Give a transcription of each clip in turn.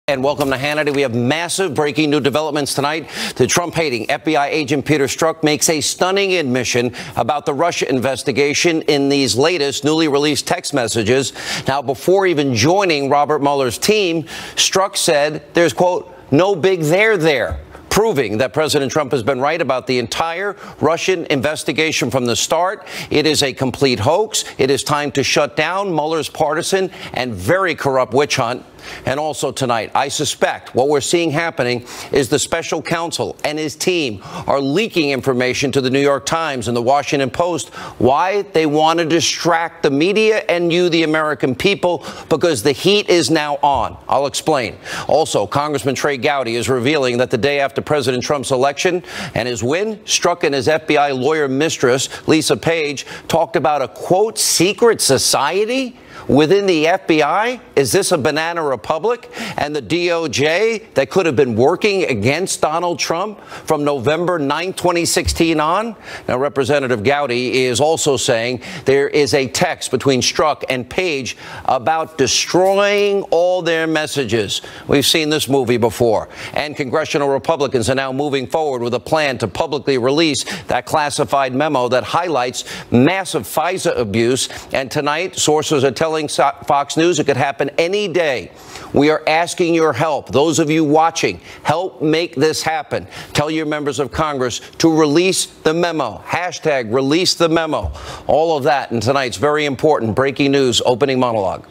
And welcome to Hannity. We have massive breaking new developments tonight. The Trump-hating FBI agent Peter Strzok makes a stunning admission about the Russia investigation in these latest newly released text messages. Now, before even joining Robert Mueller's team, Strzok said there's, quote, no big there, proving that President Trump has been right about the entire Russian investigation from the start. It is a complete hoax. It is time to shut down Mueller's partisan and very corrupt witch hunt. And also tonight, I suspect what we're seeing happening is the special counsel and his team are leaking information to the New York Times and the Washington Post. Why? They want to distract the media and you, the American people, because the heat is now on. I'll explain. Also, Congressman Trey Gowdy is revealing that the day after President Trump's election and his win, Strzok and his FBI lawyer mistress, Lisa Page, talked about a, quote, secret society within the FBI. Is this a banana republic? And the DOJ that could have been working against Donald Trump from November 9, 2016 on? Now, Representative Gowdy is also saying there is a text between Strzok and Page about destroying all their messages. We've seen this movie before. And congressional Republicans are now moving forward with a plan to publicly release that classified memo that highlights massive FISA abuse. And tonight, sources are telling Fox News it could happen any day. We are asking your help. Those of you watching, help make this happen. Tell your members of Congress to release the memo. Hashtag release the memo. All of that in tonight's very important breaking news opening monologue.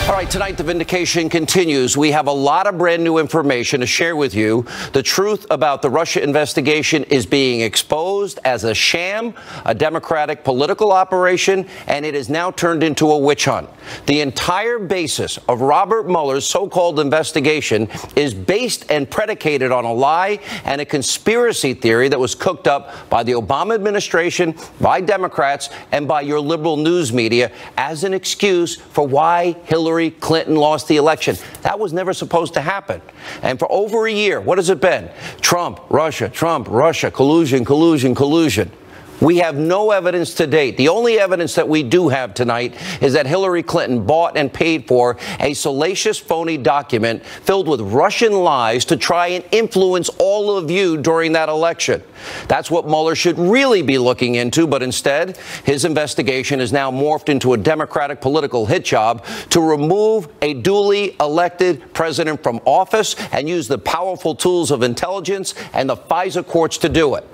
All right, tonight the vindication continues. We have a lot of brand new information to share with you. The truth about the Russia investigation is being exposed as a sham, a Democratic political operation, and it is now turned into a witch hunt. The entire basis of Robert Mueller's so-called investigation is based and predicated on a lie and a conspiracy theory that was cooked up by the Obama administration, by Democrats, and by your liberal news media as an excuse for why Hillary Clinton lost the election. That was never supposed to happen. And for over a year, what has it been? Trump, Russia, collusion, collusion, collusion. We have no evidence to date. The only evidence that we do have tonight is that Hillary Clinton bought and paid for a salacious, phony document filled with Russian lies to try and influence all of you during that election. That's what Mueller should really be looking into, but instead, his investigation is now morphed into a Democratic political hit job to remove a duly elected president from office and use the powerful tools of intelligence and the FISA courts to do it.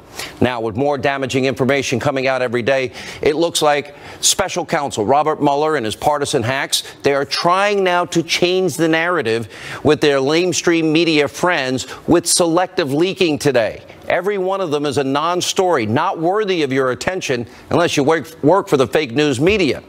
Now, with more damaging information coming out every day, it looks like special counsel Robert Mueller and his partisan hacks, they are trying now to change the narrative with their lamestream media friends with selective leaking today. Every one of them is a non-story, not worthy of your attention unless you work for the fake news media.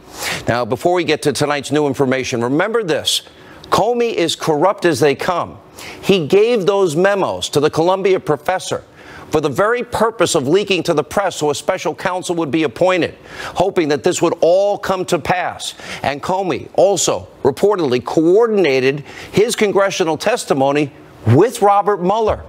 Now, before we get to tonight's new information, remember this. Comey is corrupt as they come. He gave those memos to the Columbia professor for the very purpose of leaking to the press so a special counsel would be appointed, hoping that this would all come to pass. And Comey also reportedly coordinated his congressional testimony with Robert Mueller.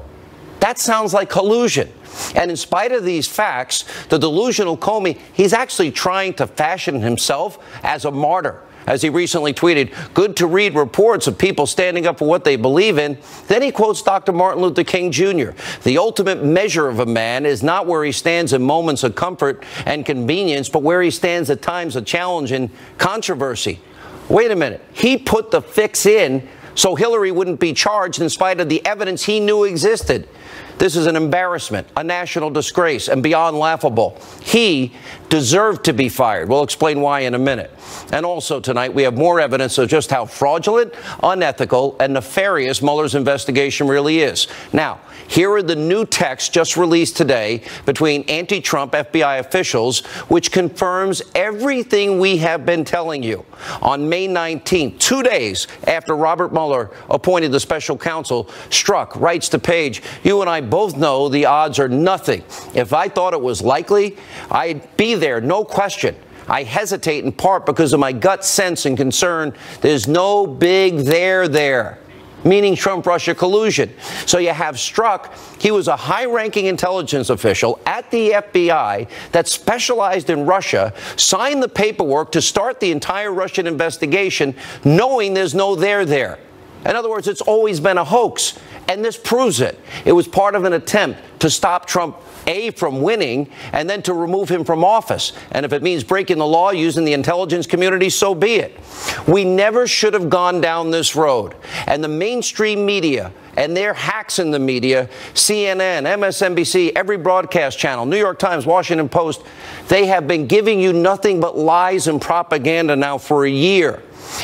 That sounds like collusion. And in spite of these facts, the delusional Comey, he's actually trying to fashion himself as a martyr. As he recently tweeted, good to read reports of people standing up for what they believe in. Then he quotes Dr. Martin Luther King Jr. The ultimate measure of a man is not where he stands in moments of comfort and convenience, but where he stands at times of challenge and controversy. Wait a minute. He put the fix in so Hillary wouldn't be charged in spite of the evidence he knew existed. This is an embarrassment, a national disgrace, and beyond laughable. He deserved to be fired. We'll explain why in a minute. And also tonight, we have more evidence of just how fraudulent, unethical, and nefarious Mueller's investigation really is. Now, here are the new texts just released today between anti-Trump FBI officials, which confirms everything we have been telling you. On May 19th, 2 days after Robert Mueller appointed the special counsel, Strzok writes to Page, you and I both know the odds are nothing. If I thought it was likely, I'd be there, no question. I hesitate in part because of my gut sense and concern. There's no big there. meaning Trump-Russia collusion. So you have Strzok. He was a high-ranking intelligence official at the FBI that specialized in Russia, signed the paperwork to start the entire Russian investigation, knowing there's no there. In other words, it's always been a hoax, and this proves it. It was part of an attempt to stop Trump, A, from winning, and then to remove him from office. And if it means breaking the law using the intelligence community, so be it. We never should have gone down this road. And the mainstream media and their hacks in the media, CNN, MSNBC, every broadcast channel, New York Times, Washington Post, they have been giving you nothing but lies and propaganda now for a year.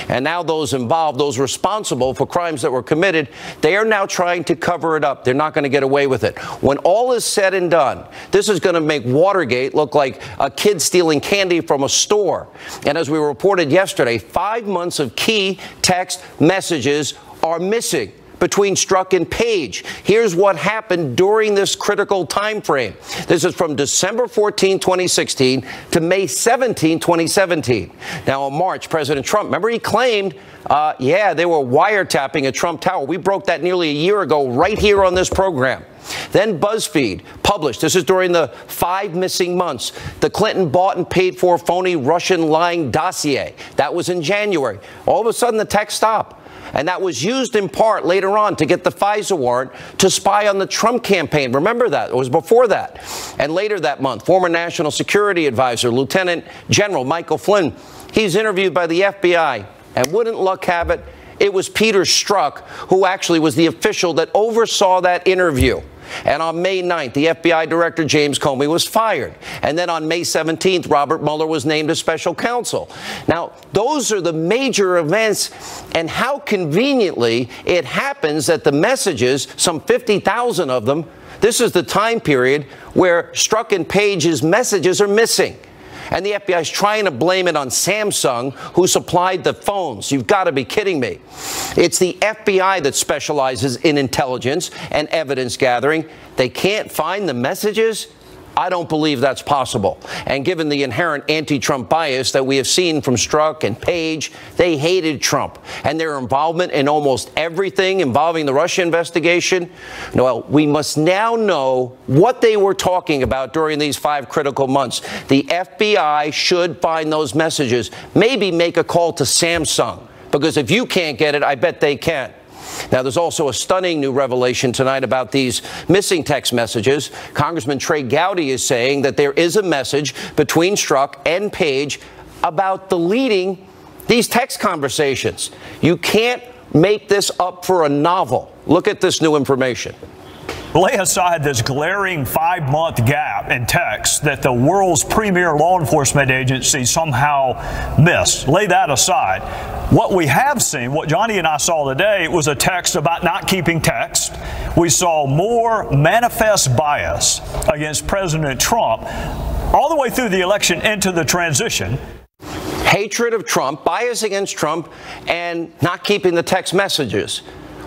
And now those involved, those responsible for crimes that were committed, they are now trying to cover it up. They're not going to get away with it. When all is said and done, this is going to make Watergate look like a kid stealing candy from a store. And as we reported yesterday, 5 months of key text messages are missing between Strzok and Page. Here's what happened during this critical time frame. This is from December 14, 2016 to May 17, 2017. Now, in March, President Trump, remember, he claimed, they were wiretapping at Trump Tower. We broke that nearly a year ago right here on this program. Then BuzzFeed published, this is during the 5 missing months, the Clinton bought and paid for phony Russian lying dossier. That was in January. All of a sudden, the text stopped. And that was used in part later on to get the FISA warrant to spy on the Trump campaign. Remember that? It was before that. And later that month, former National Security Advisor, Lieutenant General Michael Flynn, he's interviewed by the FBI. And wouldn't luck have it, it was Peter Strzok who actually was the official that oversaw that interview. And on May 9th, the FBI Director James Comey was fired. And then on May 17th, Robert Mueller was named as special counsel. Now, those are the major events, and how conveniently it happens that the messages, some 50,000 of them, this is the time period where Strzok and Page's messages are missing. And the FBI is trying to blame it on Samsung, who supplied the phones. You've got to be kidding me. It's the FBI that specializes in intelligence and evidence gathering. They can't find the messages? I don't believe that's possible. And given the inherent anti-Trump bias that we have seen from Strzok and Page, they hated Trump. And their involvement in almost everything involving the Russia investigation, well, we must now know what they were talking about during these 5 critical months. The FBI should find those messages. Maybe make a call to Samsung, because if you can't get it, I bet they can. Now, there's also a stunning new revelation tonight about these missing text messages. Congressman Trey Gowdy is saying that there is a message between Strzok and Page about deleting these text conversations. You can't make this up for a novel. Look at this new information. Lay aside this glaring 5-month gap in text that the world's premier law enforcement agency somehow missed. Lay that aside. What we have seen, what Johnny and I saw today, was a text about not keeping text. We saw more manifest bias against President Trump all the way through the election into the transition. Hatred of Trump, bias against Trump, and not keeping the text messages.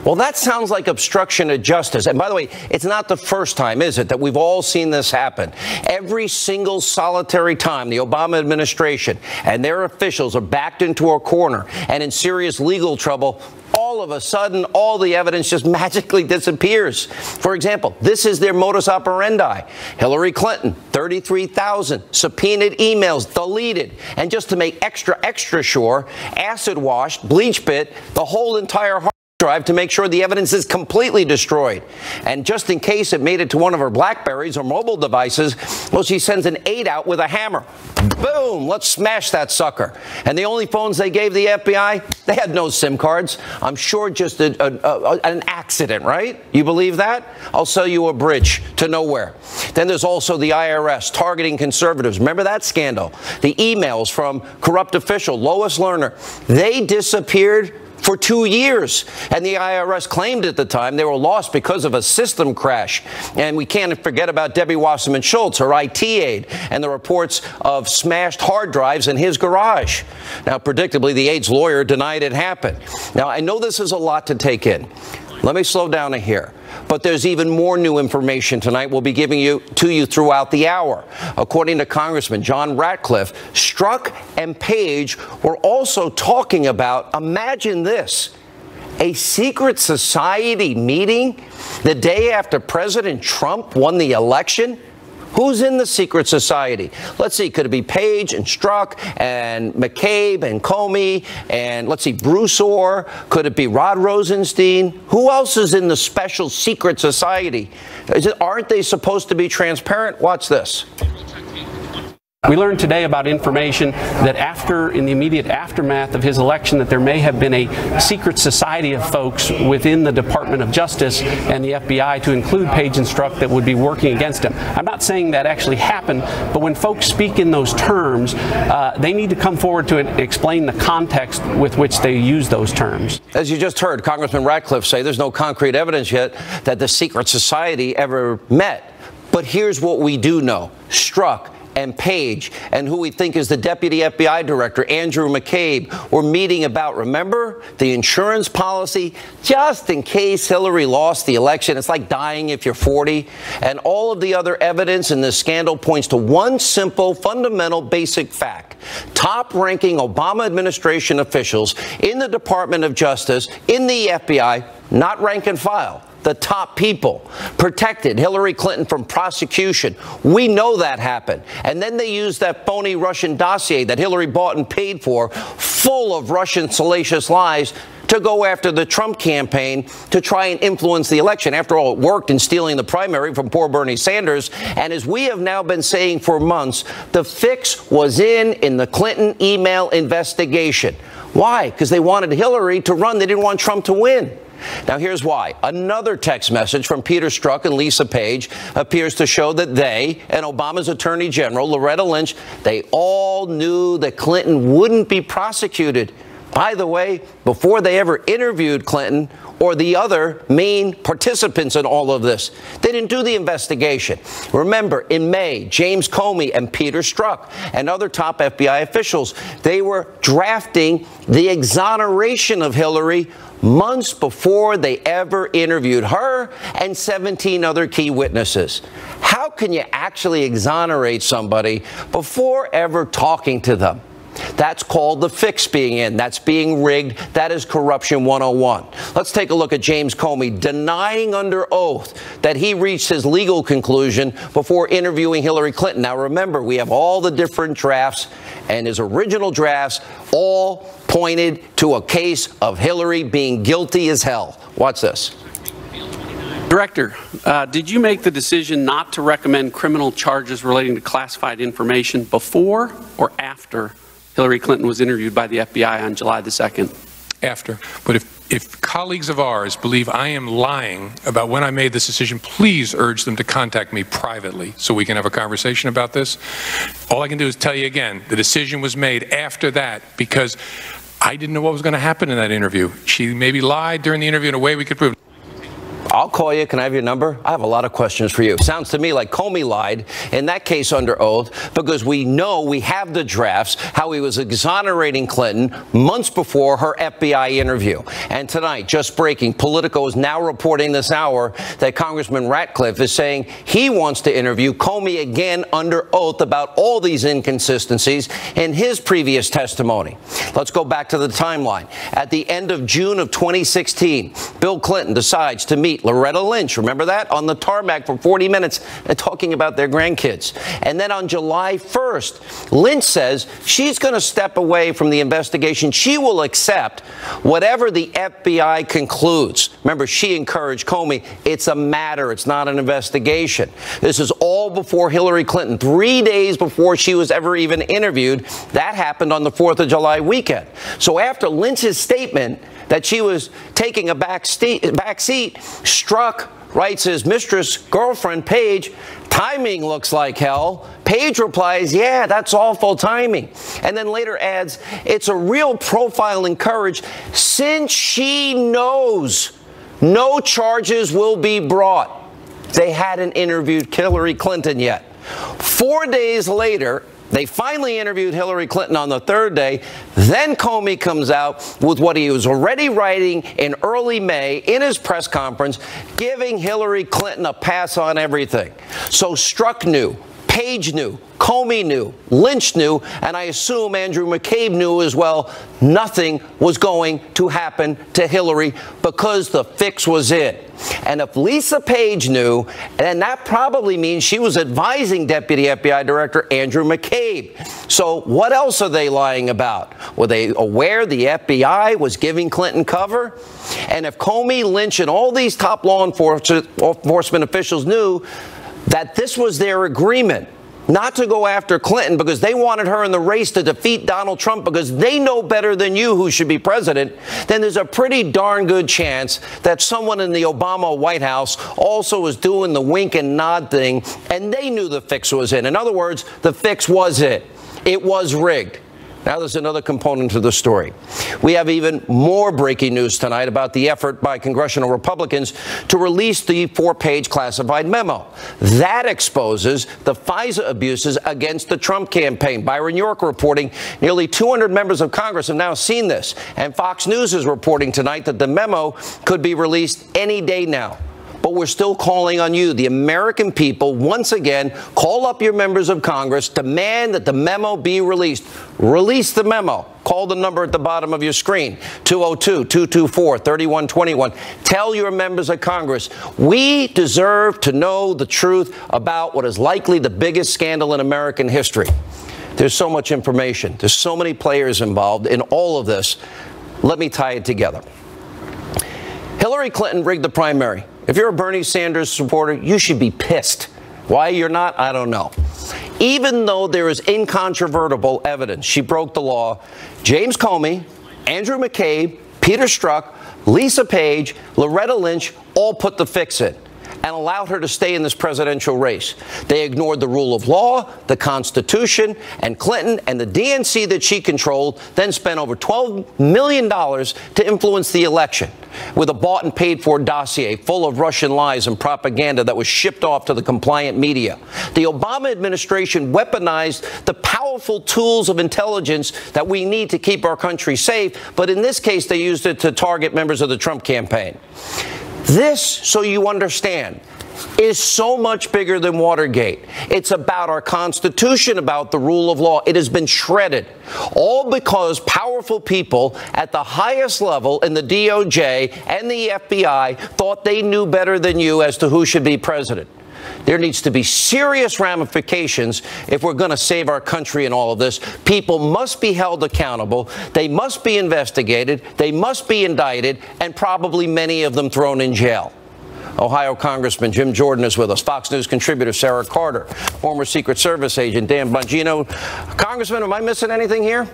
Well, that sounds like obstruction of justice. And by the way, it's not the first time, is it, that we've all seen this happen? Every single solitary time the Obama administration and their officials are backed into a corner and in serious legal trouble, all of a sudden, all the evidence just magically disappears. For example, this is their modus operandi. Hillary Clinton, 33,000 subpoenaed emails deleted. And just to make extra sure, acid washed, bleach bit, the whole entire hard drive to make sure the evidence is completely destroyed. And just in case it made it to one of her Blackberries or mobile devices, well, she sends an 8 out with a hammer. Boom, let's smash that sucker. And the only phones they gave the FBI, they had no SIM cards. I'm sure just an accident, right? You believe that? I'll sell you a bridge to nowhere. Then there's also the IRS targeting conservatives. Remember that scandal? The emails from corrupt official Lois Lerner, they disappeared for 2 years. And the IRS claimed at the time they were lost because of a system crash. And we can't forget about Debbie Wasserman Schultz, her IT aide, and the reports of smashed hard drives in his garage. Now, predictably, the aide's lawyer denied it happened. Now, I know this is a lot to take in. Let me slow down here. But there's even more new information tonight we'll be giving to you throughout the hour. According to Congressman John Ratcliffe, Strzok and Page were also talking about, imagine this, A secret society meeting the day after President Trump won the election? Who's in the secret society? Let's see, could it be Page and Strzok and McCabe and Comey and, let's see, Bruce Orr? Could it be Rod Rosenstein? Who else is in the special secret society? Aren't they supposed to be transparent? Watch this. We learned today about information that in the immediate aftermath of his election, that there may have been a secret society of folks within the Department of Justice and the FBI, to include Page and Strzok, that would be working against him. I'm not saying that actually happened, but when folks speak in those terms, they need to come forward to explain the context with which they use those terms. As you just heard Congressman Ratcliffe say, there's no concrete evidence yet that the secret society ever met. But here's what we do know. Strzok and Page and who we think is the deputy FBI director, Andrew McCabe, were meeting about, remember, the insurance policy, just in case Hillary lost the election. It's like dying if you're 40. And all of the other evidence in this scandal points to one simple, fundamental, basic fact. Top-ranking Obama administration officials in the Department of Justice, in the FBI, not rank and file, the top people, protected Hillary Clinton from prosecution. We know that happened. And then they used that phony Russian dossier that Hillary bought and paid for, full of Russian salacious lies, to go after the Trump campaign to try and influence the election. After all, it worked in stealing the primary from poor Bernie Sanders. And as we have now been saying for months, the fix was in the Clinton email investigation. Why? Because they wanted Hillary to run. They didn't want Trump to win. Now, here's why. Another text message from Peter Strzok and Lisa Page appears to show that they and Obama's Attorney General, Loretta Lynch, they all knew that Clinton wouldn't be prosecuted. By the way, before they ever interviewed Clinton or the other main participants in all of this, they didn't do the investigation. Remember, in May, James Comey and Peter Strzok and other top FBI officials, they were drafting the exoneration of Hillary months before they ever interviewed her and 17 other key witnesses. How can you actually exonerate somebody before ever talking to them? That's called the fix being in. That's being rigged. That is corruption 101. Let's take a look at James Comey denying under oath that he reached his legal conclusion before interviewing Hillary Clinton. Now, remember, we have all the different drafts, and his original drafts all pointed to a case of Hillary being guilty as hell. Watch this. Director, did you make the decision not to recommend criminal charges relating to classified information before or after Hillary Clinton was interviewed by the FBI on July the 2nd? After. But if colleagues of ours believe I am lying about when I made this decision, please urge them to contact me privately so we can have a conversation about this. All I can do is tell you again, the decision was made after that because I didn't know what was going to happen in that interview. She maybe lied during the interview in a way we could prove. I'll call you. Can I have your number? I have a lot of questions for you. Sounds to me like Comey lied in that case under oath because we know we have the drafts, how he was exonerating Clinton months before her FBI interview. And tonight, just breaking, Politico is now reporting this hour that Congressman Ratcliffe is saying he wants to interview Comey again under oath about all these inconsistencies in his previous testimony. Let's go back to the timeline. At the end of June of 2016, Bill Clinton decides to meet Loretta Lynch, remember that, on the tarmac for 40 minutes talking about their grandkids. And then on July 1st, Lynch says she's going to step away from the investigation. She will accept whatever the FBI concludes. Remember, she encouraged Comey, it's a matter, it's not an investigation. This is all before Hillary Clinton, 3 days before she was ever even interviewed. That happened on the 4th of July weekend. So after Lynch's statement that she was taking a back seat, Strzok writes his mistress, girlfriend, Page, timing looks like hell. Page replies, yeah, that's awful timing. And then later adds, it's a real profile in courage since she knows no charges will be brought. They hadn't interviewed Hillary Clinton yet. 4 days later, they finally interviewed Hillary Clinton on the third day. Then Comey comes out with what he was already writing in early May in his press conference, giving Hillary Clinton a pass on everything. So Strzok knew, Page knew, Comey knew, Lynch knew, and I assume Andrew McCabe knew as well. Nothing was going to happen to Hillary because the fix was in. And if Lisa Page knew, then that probably means she was advising Deputy FBI Director Andrew McCabe. So what else are they lying about? Were they aware the FBI was giving Clinton cover? And if Comey, Lynch, and all these top law enforcement officials knew that this was their agreement, not to go after Clinton because they wanted her in the race to defeat Donald Trump because they know better than you who should be president, then there's a pretty darn good chance that someone in the Obama White House also was doing the wink and nod thing, and they knew the fix was in. In other words, the fix was it. It was rigged. Now there's another component to the story. We have even more breaking news tonight about the effort by congressional Republicans to release the 4-page classified memo. That exposes the FISA abuses against the Trump campaign. Byron York reporting nearly 200 members of Congress have now seen this. And Fox News is reporting tonight that the memo could be released any day now. But we're still calling on you, the American people, once again, call up your members of Congress, demand that the memo be released. Release the memo. Call the number at the bottom of your screen, 202-224-3121. Tell your members of Congress, we deserve to know the truth about what is likely the biggest scandal in American history. There's so much information. There's so many players involved in all of this. Let me tie it together. Hillary Clinton rigged the primary. If you're a Bernie Sanders supporter, you should be pissed. Why you're not, I don't know. Even though there is incontrovertible evidence she broke the law, James Comey, Andrew McCabe, Peter Strzok, Lisa Page, Loretta Lynch all put the fix in and allowed her to stay in this presidential race. They ignored the rule of law, the Constitution, and Clinton and the DNC that she controlled, then spent over $12 million to influence the election with a bought and paid for dossier full of Russian lies and propaganda that was shipped off to the compliant media. The Obama administration weaponized the powerful tools of intelligence that we need to keep our country safe, but in this case, they used it to target members of the Trump campaign. This, so you understand, is so much bigger than Watergate. It's about our Constitution, about the rule of law. It has been shredded, all because powerful people at the highest level in the DOJ and the FBI thought they knew better than you as to who should be president. There needs to be serious ramifications if we're going to save our country in all of this. People must be held accountable. They must be investigated. They must be indicted, and probably many of them thrown in jail. Ohio Congressman Jim Jordan is with us. Fox News contributor Sarah Carter. Former Secret Service agent Dan Bongino. Congressman, am I missing anything here?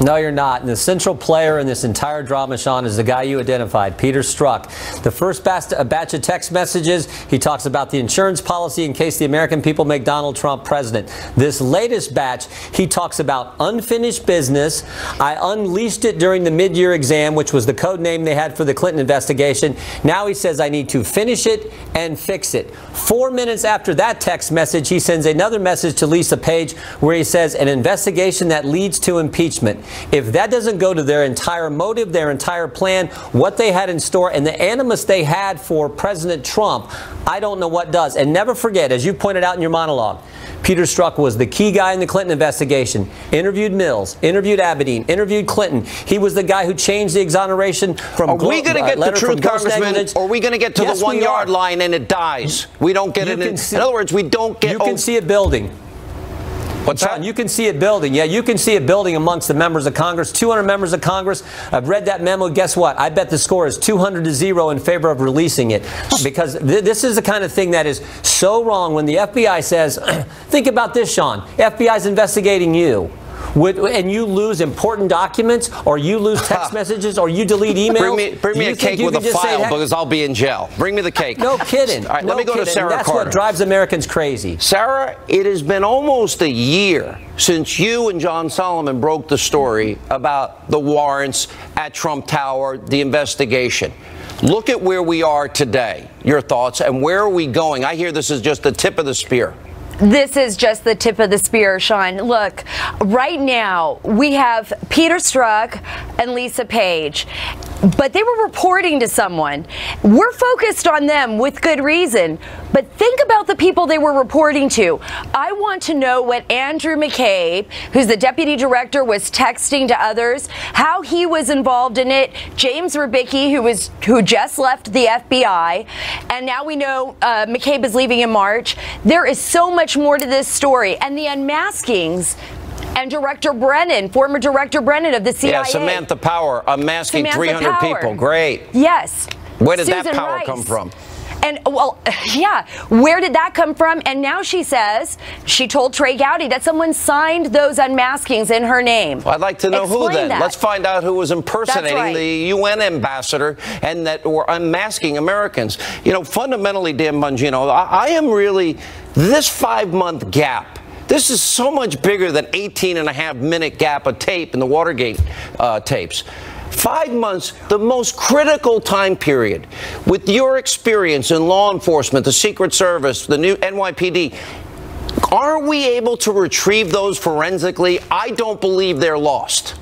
No, you're not. And the central player in this entire drama, Sean, is the guy you identified, Peter Strzok. The first batch of text messages, he talks about the insurance policy in case the American people make Donald Trump president. This latest batch, he talks about unfinished business. I unleashed it during the mid-year exam, which was the code name they had for the Clinton investigation. Now he says I need to finish it and fix it. 4 minutes after that text message, he sends another message to Lisa Page where he says an investigation that leads to impeachment. If that doesn't go to their entire motive, their entire plan, what they had in store, and the animus they had for President Trump, I don't know what does. And never forget, as you pointed out in your monologue, Peter Strzok was the key guy in the Clinton investigation. Interviewed Mills, interviewed Abedin, interviewed Clinton. He was the guy who changed the exoneration from. Are we going to get the truth, Congressman, or are we going to get to the 1 yard line and it dies? We don't get it. In other words, we don't get. You can see it building. What's that? You can see it building. Yeah, you can see it building amongst the members of Congress. 200 members of Congress. I've read that memo. Guess what? I bet the score is 200-0 in favor of releasing it. Because this is the kind of thing that is so wrong when the FBI says, think about this, Sean. FBI's investigating you. And you lose important documents, or you lose text messages, or you delete emails. Bring me a cake with a file because I'll be in jail. Bring me the cake. No kidding. All right, let me go to Sarah Carter. That's what drives Americans crazy. Sarah, it has been almost a year since you and John Solomon broke the story about the warrants at Trump Tower, the investigation. Look at where we are today. Your thoughts, and where are we going? I hear this is just the tip of the spear. This is just the tip of the spear, Sean. Look, right now we have Peter Strzok and Lisa Page, but they were reporting to someone, We're focused on them with good reason, but think about the people they were reporting to. I want to know what Andrew McCabe, who's the deputy director, was texting to others, how he was involved in it. James Rubicki, who just left the FBI, and now we know McCabe is leaving in March. There is so much more to this story, and the unmaskings. And Director Brennan, former Director Brennan of the CIA. Yeah, Samantha Power, unmasking Samantha 300 Power. people. Great. Yes. Where did Susan that power Rice. come from? And, well, yeah, where did that come from? And now she says, she told Trey Gowdy that someone signed those unmaskings in her name. Well, I'd like to know Explain who then. that. Let's find out who was impersonating That's right. the UN ambassador and that were unmasking Americans. You know, fundamentally, Dan Bongino, I am really, this 5-month gap, this is so much bigger than 18.5-minute gap of tape in the Watergate tapes. 5 months, the most critical time period. With your experience in law enforcement, the Secret Service, the new NYPD, are we able to retrieve those forensically? I don't believe they're lost.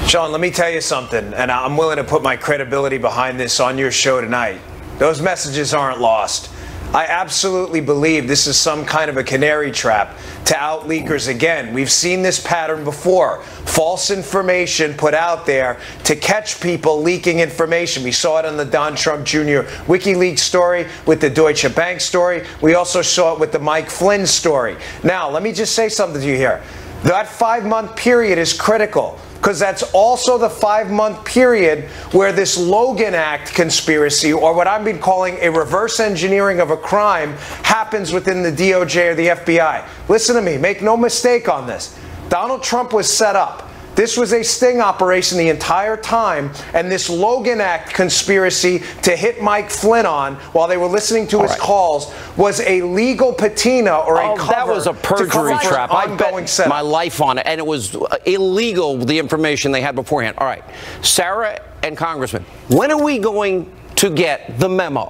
Sean, let me tell you something, and I'm willing to put my credibility behind this on your show tonight. Those messages aren't lost. I absolutely believe this is some kind of a canary trap to out leakers again. We've seen this pattern before. False information put out there to catch people leaking information. We saw it on the Don Trump Jr. WikiLeaks story, with the Deutsche Bank story. We also saw it with the Mike Flynn story. Now, let me just say something to you here. That 5-month period is critical, because that's also the 5-month period where this Logan Act conspiracy, or what I've been calling a reverse engineering of a crime, happens within the DOJ or the FBI. Listen to me, make no mistake on this. Donald Trump was set up. This was a sting operation the entire time, and this Logan Act conspiracy to hit Mike Flynn on while they were listening to his calls was a legal patina or a cover. That was a perjury trap. I bet my life on it, and it was illegal, the information they had beforehand. All right, Sarah and Congressman, when are we going to get the memo?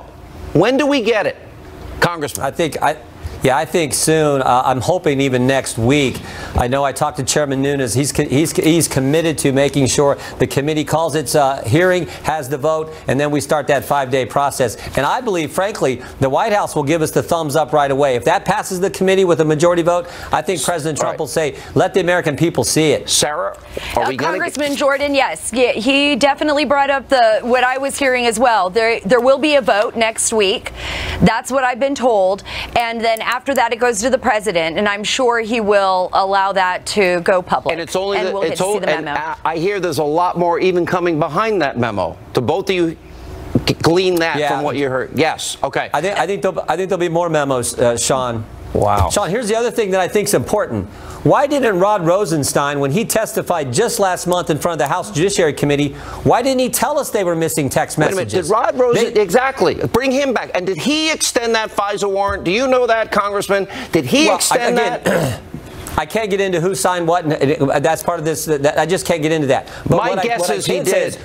When do we get it, Congressman? I think soon. I'm hoping even next week. I know I talked to Chairman Nunes. He's committed to making sure the committee calls its hearing, has the vote, and then we start that 5-day process. And I believe, frankly, the White House will give us the thumbs up right away. If that passes the committee with a majority vote, I think President Trump will say, let the American people see it. Sarah, are we Congressman Jordan, yes. Yeah, he definitely brought up what I was hearing as well. There will be a vote next week. That's what I've been told. And then after that, it goes to the president, and I'm sure he will allow that to go public. And it's only we'll get to see the memo. I hear there's a lot more even coming behind that memo. Do both of you glean that from what you heard? Yes. Okay. I think there'll be more memos, Sean. Wow. Sean, here's the other thing that I think is important. Why didn't Rod Rosenstein, when he testified just last month in front of the House Judiciary Committee, why didn't he tell us they were missing text messages? Wait a minute, did Rod Rosenstein, exactly, bring him back. And did he extend that FISA warrant? Do you know that, Congressman? Did he extend that? I can't get into who signed what, and that's part of this. I just can't get into that. But my guess is he did.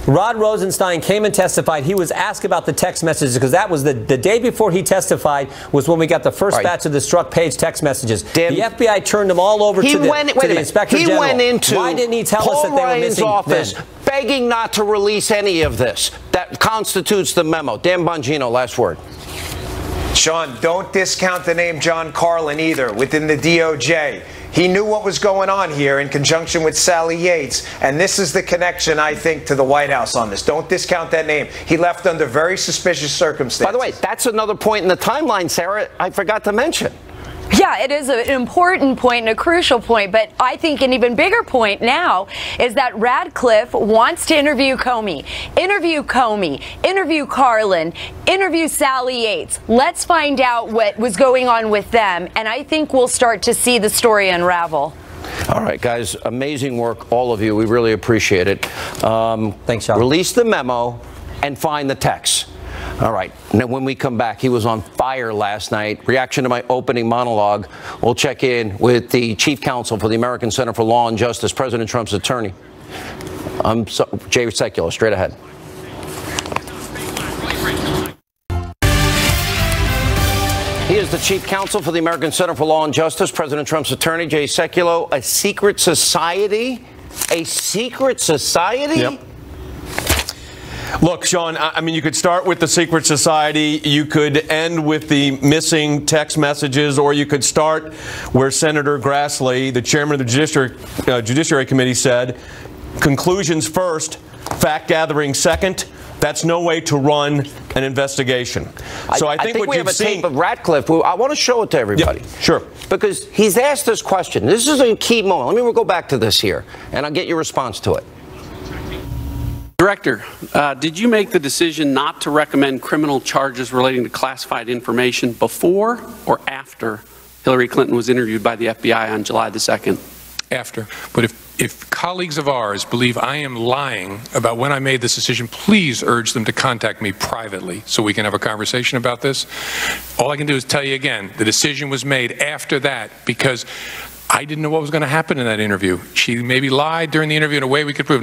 Rod Rosenstein came and testified. He was asked about the text messages because that was the day before he testified was when we got the first batch of the struck page text messages. The FBI turned them all over to the Inspector General. He went into Why didn't he tell us that they were missing office begging not to release any of this? That constitutes the memo. Dan Bongino, last word. Sean, don't discount the name John Carlin either within the DOJ. He knew what was going on here in conjunction with Sally Yates, and this is the connection, I think, to the White House on this. Don't discount that name. He left under very suspicious circumstances. By the way, that's another point in the timeline, Sarah, I forgot to mention. Yeah, it is an important point and a crucial point, but I think an even bigger point now is that Radcliffe wants to interview Comey, interview Carlin, interview Sally Yates. Let's find out what was going on with them, and I think we'll start to see the story unravel. All right, guys, amazing work, all of you. We really appreciate it. Thanks, Sean. Release the memo and find the text. All right. Now, when we come back, he was on fire last night. Reaction to my opening monologue. We'll check in with the chief counsel for the American Center for Law and Justice, President Trump's attorney. Jay Sekulow, straight ahead. He is the chief counsel for the American Center for Law and Justice, President Trump's attorney, Jay Sekulow. A secret society? A secret society? Yep. Look, Sean, I mean, you could start with the secret society, you could end with the missing text messages, or you could start where Senator Grassley, the chairman of the Judiciary Committee, said, conclusions first, fact-gathering second. That's no way to run an investigation. So I think what we you've have a seen tape of Ratcliffe. I want to show it to everybody. Yeah, sure. Because he's asked this question. This is a key moment. Let me go back to this here, and I'll get your response to it. Director, did you make the decision not to recommend criminal charges relating to classified information before or after Hillary Clinton was interviewed by the FBI on July the 2nd? After. But if colleagues of ours believe I am lying about when I made this decision, please urge them to contact me privately so we can have a conversation about this. All I can do is tell you again, the decision was made after that because I didn't know what was going to happen in that interview. She maybe lied during the interview in a way we could prove.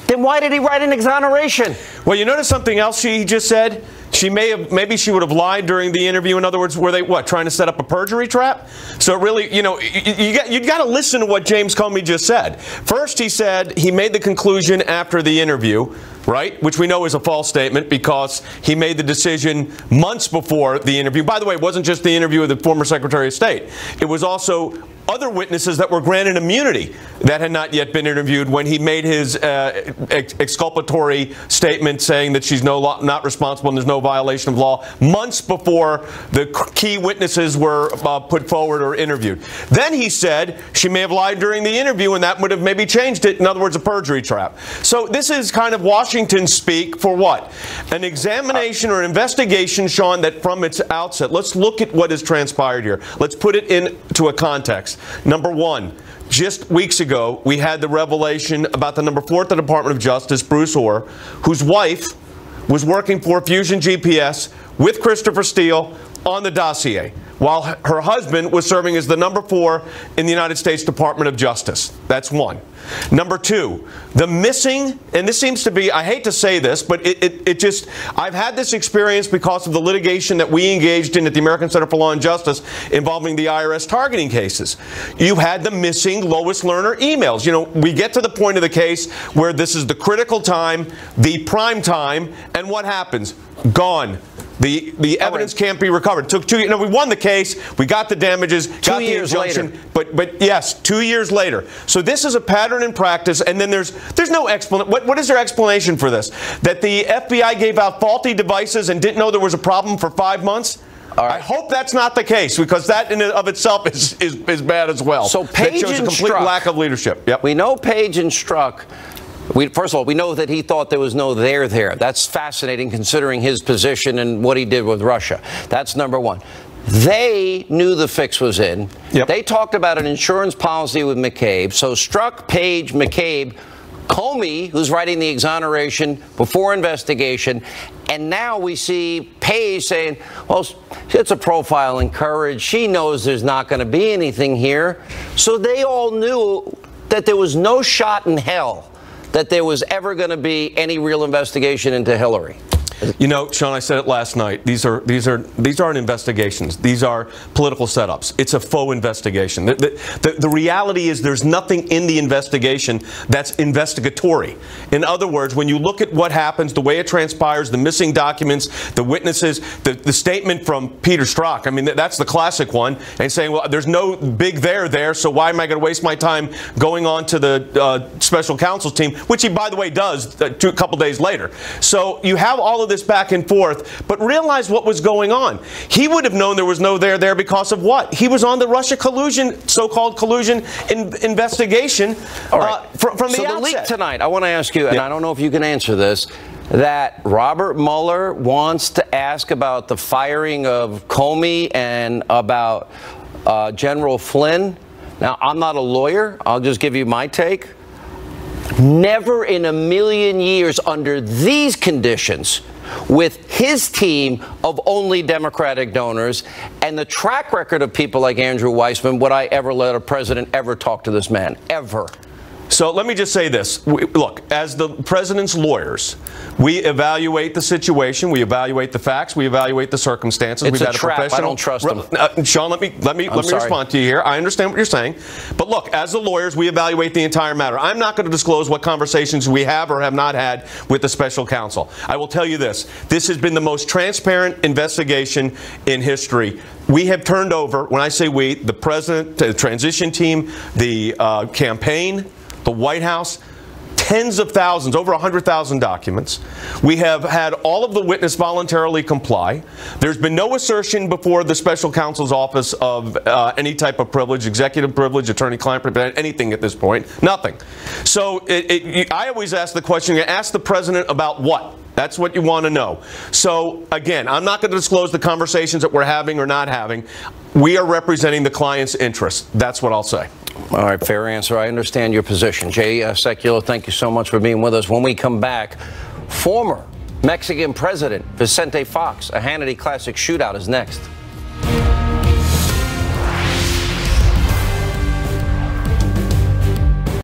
Then why did he write an exoneration? Well, you notice something else she just said? Maybe she would have lied during the interview. In other words, were they trying to set up a perjury trap? So really, you got to listen to what James Comey just said. First, he said he made the conclusion after the interview, right? Which we know is a false statement because he made the decision months before the interview. By the way, it wasn't just the interview with the former Secretary of State. It was also other witnesses that were granted immunity that had not yet been interviewed when he made his exculpatory statement saying that she's not responsible and there's no violation of law months before the key witnesses were put forward or interviewed. Then he said she may have lied during the interview and that would have maybe changed it. In other words, a perjury trap. So this is kind of Washington speak for what? An examination or investigation, Sean, that from its outset, let's look at what has transpired here. Let's put it into a context. Number one, just weeks ago, we had the revelation about the number 4 at the Department of Justice, Bruce Orr, whose wife was working for Fusion GPS with Christopher Steele on the dossier, while her husband was serving as the number 4 in the United States Department of Justice. That's one. Number two, the missing, and this seems to be, I hate to say this, but I've had this experience because of the litigation that we engaged in at the American Center for Law and Justice involving the IRS targeting cases. You had the missing Lois Lerner emails. You know, we get to the point of the case where this is the critical time, the prime time, and what happens? Gone. The evidence can't be recovered. It took 2 years. We won the case. We got the damages. Got the injunction. But yes, 2 years later. So this is a pattern in practice. And then there's no explanation. What is their explanation for this? That the FBI gave out faulty devices and didn't know there was a problem for 5 months? All right. I hope that's not the case, because that in and of itself is bad as well. So Page that shows a complete lack of leadership. Yep. We know Page and Strzok. First of all, we know that he thought there was no there there. That's fascinating considering his position and what he did with Russia. That's number one. They knew the fix was in. Yep. They talked about an insurance policy with McCabe. So Strzok, Page, McCabe, Comey, who's writing the exoneration before investigation, and now we see Page saying, well, it's a profile in courage. She knows there's not going to be anything here. So they all knew that there was no shot in hell that there was ever going to be any real investigation into Hillary. You know, Sean, I said it last night. These aren't investigations. These are political setups. It's a faux investigation. The reality is there's nothing in the investigation that's investigatory. In other words, when you look at what happens, the way it transpires, the missing documents, the witnesses, the statement from Peter Strzok, I mean, that's the classic one, and saying, well, there's no big there, so why am I going to waste my time going on to the special counsel's team, which he, by the way, does a couple days later. So you have all of this back and forth, but realize what was going on. He would have known there was no there because of what? He was on the Russia collusion, so-called collusion investigation from the outset. So the leak tonight, I want to ask you, and I don't know if you can answer this, that Robert Mueller wants to ask about the firing of Comey and about General Flynn. Now, I'm not a lawyer. I'll just give you my take. Never in a million years under these conditions, with his team of only Democratic donors and the track record of people like Andrew Weissman, would I ever let a president ever talk to this man, ever. So let me just say this. Look, as the president's lawyers, we evaluate the situation, we evaluate the facts, we evaluate the circumstances. It's a trap. I don't trust them. Sean, let me respond to you here. I understand what you're saying. But look, as the lawyers, we evaluate the entire matter. I'm not going to disclose what conversations we have or have not had with the special counsel. I will tell you this. This has been the most transparent investigation in history. We have turned over, when I say we, the president, the transition team, the campaign, the White House, tens of thousands, over 100,000 documents. We have had all of the witness voluntarily comply. There's been no assertion before the special counsel's office of any type of privilege, executive privilege, attorney-client privilege, anything at this point. Nothing. So I always ask the question, ask the president about what? That's what you want to know. So, again, I'm not going to disclose the conversations that we're having or not having. We are representing the client's interest. That's what I'll say. All right, fair answer. I understand your position. Jay Sekulow, thank you so much for being with us. When we come back, former Mexican President Vicente Fox, a Hannity Classic Shootout is next.